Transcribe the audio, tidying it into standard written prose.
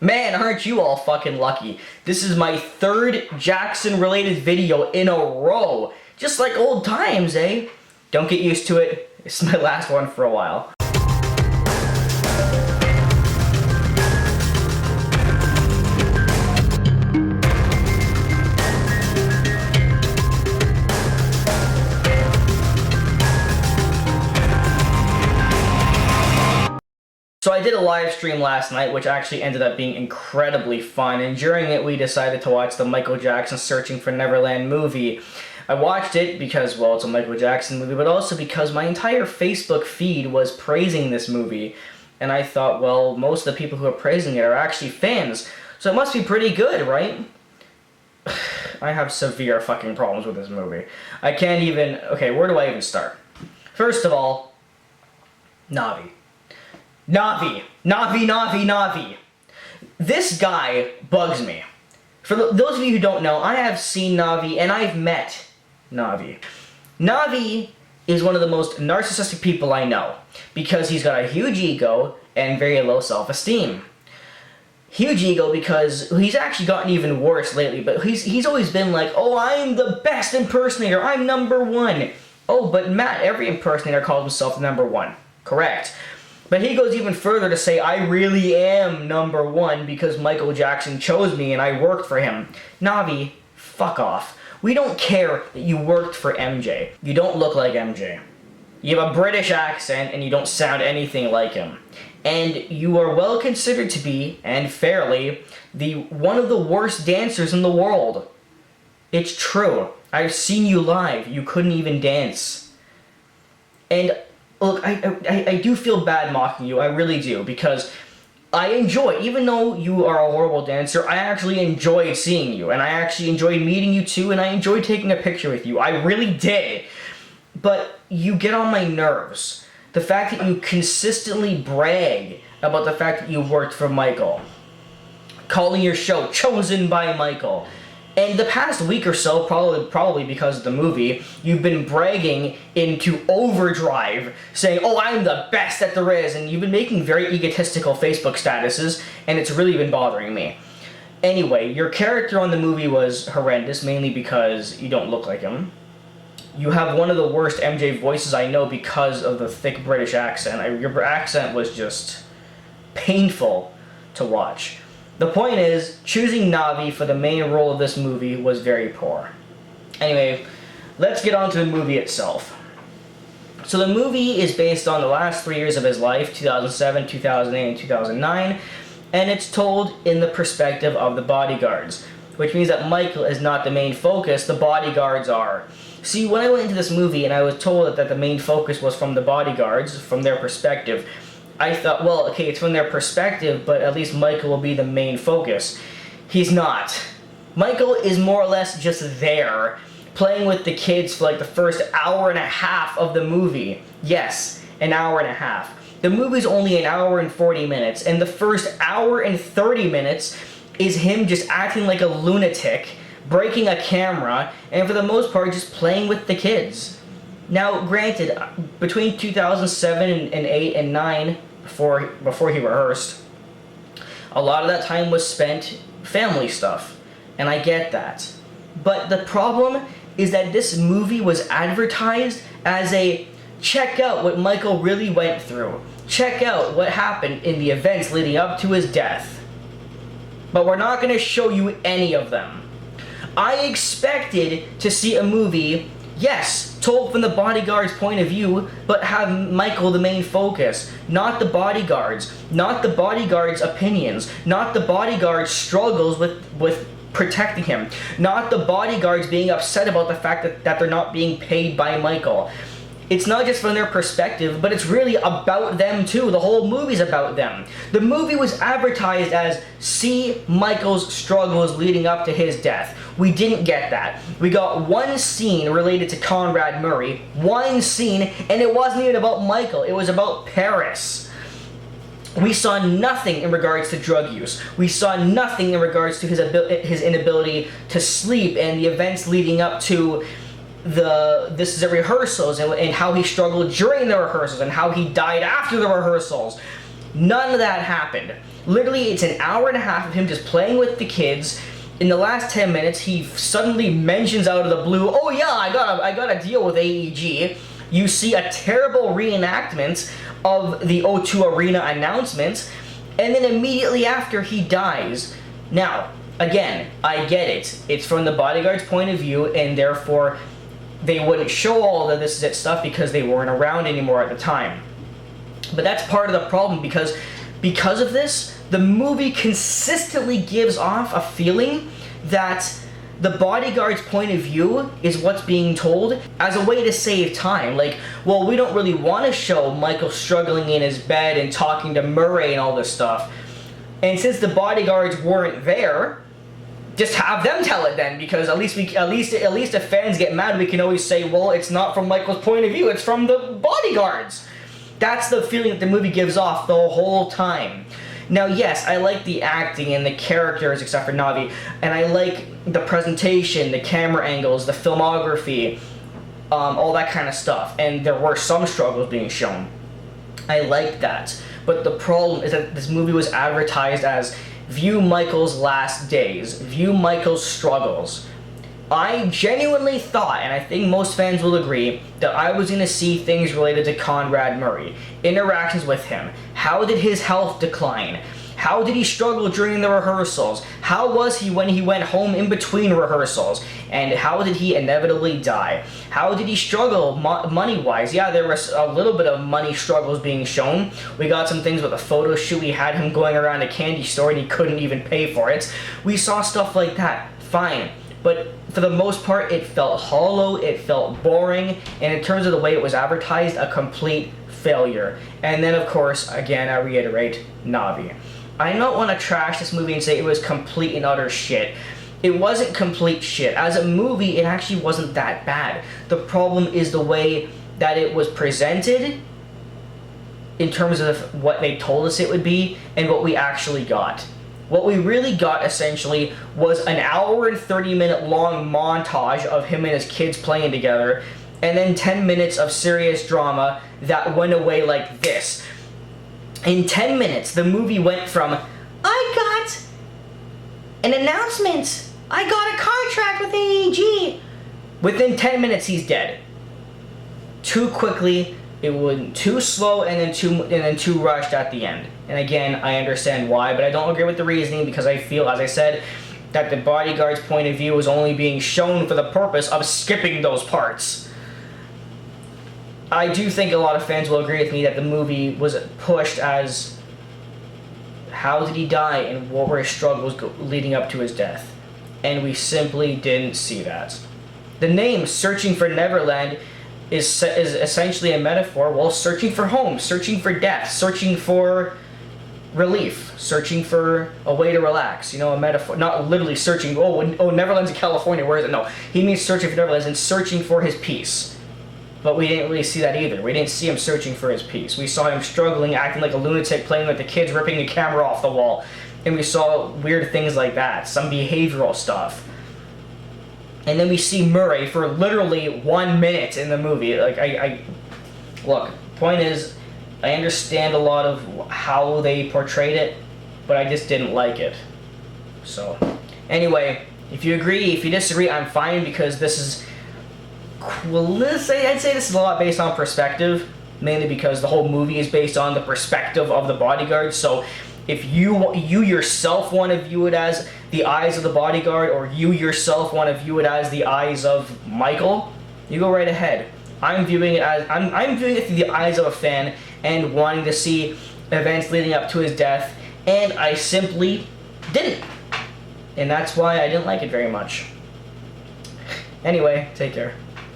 Man, aren't you all fucking lucky? This is my third Jackson-related video in a row. Just like old times, eh? Don't get used to it. This is my last one for a while. So I did a live stream last night, which actually ended up being incredibly fun, and during it we decided to watch the Michael Jackson Searching for Neverland movie. I watched it because, well, it's a Michael Jackson movie, but also because my entire Facebook feed was praising this movie, and I thought, well, most of the people who are praising it are actually fans, so it must be pretty good, right? I have severe fucking problems with this movie. I can't even... Okay, where do I even start? First of all, Navi. Navi. This guy bugs me. For those of you who don't know, I have seen Navi and I've met Navi. Navi is one of the most narcissistic people I know because he's got a huge ego and very low self-esteem. Huge ego because he's actually gotten even worse lately, but he's always been like, oh, I'm the best impersonator, I'm #1. Oh, but Matt, every impersonator calls himself #1. Correct. But he goes even further to say, I really am #1 because Michael Jackson chose me and I worked for him. Navi, fuck off. We don't care that you worked for MJ. You don't look like MJ. You have a British accent and you don't sound anything like him. And you are well considered to be, and fairly, one of the worst dancers in the world. It's true. I've seen you live. You couldn't even dance. And look, I do feel bad mocking you, I really do, because I enjoy, even though you are a horrible dancer, I actually enjoyed seeing you, and I actually enjoyed meeting you too, and I enjoyed taking a picture with you. I really did. But you get on my nerves. The fact that you consistently brag about the fact that you worked for Michael. Calling your show Chosen by Michael. And the past week or so, probably because of the movie, you've been bragging into overdrive, saying, oh, I'm the best that there is, and you've been making very egotistical Facebook statuses, and it's really been bothering me. Anyway, your character on the movie was horrendous, mainly because you don't look like him. You have one of the worst MJ voices I know because of the thick British accent. Your accent was just painful to watch. The point is, choosing Navi for the main role of this movie was very poor. Anyway, let's get on to the movie itself. So the movie is based on the last 3 years of his life, 2007, 2008, and 2009, and it's told in the perspective of the bodyguards, which means that Michael is not the main focus, the bodyguards are. See, when I went into this movie and I was told that the main focus was from the bodyguards, from their perspective, I thought, well, okay, it's from their perspective, but at least Michael will be the main focus. He's not. Michael is more or less just there, playing with the kids for like the first hour and a half of the movie. Yes, an hour and a half. The movie's only an hour and 40 minutes, and the first hour and 30 minutes is him just acting like a lunatic, breaking a camera, and for the most part just playing with the kids. Now, granted, between 2007 and 8 and 9, before he rehearsed, a lot of that time was spent family stuff, and I get that. But the problem is that this movie was advertised as a check out what Michael really went through. Check out what happened in the events leading up to his death. But we're not going to show you any of them. I expected to see a movie, yes, told from the bodyguard's point of view, but have Michael the main focus. Not the bodyguards. Not the bodyguard's opinions. Not the bodyguard's struggles with protecting him. Not the bodyguards being upset about the fact that they're not being paid by Michael. It's not just from their perspective, but it's really about them too. The whole movie's about them. The movie was advertised as, see Michael's struggles leading up to his death. We didn't get that. We got one scene related to Conrad Murray, one scene, and it wasn't even about Michael, it was about Paris. We saw nothing in regards to drug use. We saw nothing in regards to his inability to sleep and the events leading up to the rehearsals and how he struggled during the rehearsals and how he died after the rehearsals. None of that happened. Literally, it's an hour and a half of him just playing with the kids. In the last 10 minutes, he suddenly mentions out of the blue, "Oh yeah, I got a deal with AEG." You see a terrible reenactment of the O2 Arena announcement, and then immediately after, he dies. Now, again, I get it. It's from the bodyguard's point of view, and therefore, they wouldn't show all of this stuff because they weren't around anymore at the time. But that's part of the problem, because of this, the movie consistently gives off a feeling that the bodyguard's point of view is what's being told as a way to save time. Like, well, we don't really want to show Michael struggling in his bed and talking to Murray and all this stuff. And since the bodyguards weren't there, just have them tell it then, because at least if fans get mad, we can always say, well, it's not from Michael's point of view, it's from the bodyguards. That's the feeling that the movie gives off the whole time. Now, yes, I like the acting and the characters, except for Navi, and I like the presentation, the camera angles, the filmography, all that kind of stuff, and there were some struggles being shown. I liked that, but the problem is that this movie was advertised as view Michael's last days, view Michael's struggles. I genuinely thought, and I think most fans will agree, that I was going to see things related to Conrad Murray, interactions with him. How did his health decline? How did he struggle during the rehearsals? How was he when he went home in between rehearsals? And how did he inevitably die? How did he struggle money-wise? Yeah, there was a little bit of money struggles being shown. We got some things with a photo shoot. We had him going around a candy store and he couldn't even pay for it. We saw stuff like that. Fine. But for the most part, it felt hollow, it felt boring, and in terms of the way it was advertised, a complete failure. And then, of course, again, I reiterate, Navi. I don't want to trash this movie and say it was complete and utter shit. It wasn't complete shit. As a movie, it actually wasn't that bad. The problem is the way that it was presented in terms of what they told us it would be and what we actually got. What we really got, essentially, was an hour and 30-minute long montage of him and his kids playing together, and then 10 minutes of serious drama that went away like this. In 10 minutes, the movie went from, I got an announcement, I got a contract with AEG. Within 10 minutes, he's dead. Too quickly, it went too slow, and then too rushed at the end. And again, I understand why, but I don't agree with the reasoning because I feel, as I said, that the bodyguard's point of view was only being shown for the purpose of skipping those parts. I do think a lot of fans will agree with me that the movie was pushed as how did he die and what were his struggles leading up to his death. And we simply didn't see that. The name Searching for Neverland is essentially a metaphor, well, searching for home, searching for death, searching for relief, searching for a way to relax, you know, a metaphor, not literally searching, oh, Neverland's in California, where is it? No, he means searching for Neverland and searching for his peace. But we didn't really see that either. We didn't see him searching for his peace. We saw him struggling, acting like a lunatic, playing with the kids, ripping the camera off the wall, and we saw weird things like that, some behavioral stuff. And then we see Murray for literally 1 minute in the movie. Like, look, point is, I understand a lot of how they portrayed it, but I just didn't like it. So, anyway, if you agree, if you disagree, I'm fine, because this is, well, I'd say this is a lot based on perspective, mainly because the whole movie is based on the perspective of the bodyguard. So, if you yourself want to view it as the eyes of the bodyguard, or you yourself want to view it as the eyes of Michael, you go right ahead. I'm viewing it as I'm viewing it through the eyes of a fan and wanting to see events leading up to his death, and I simply didn't. And that's why I didn't like it very much. Anyway, take care.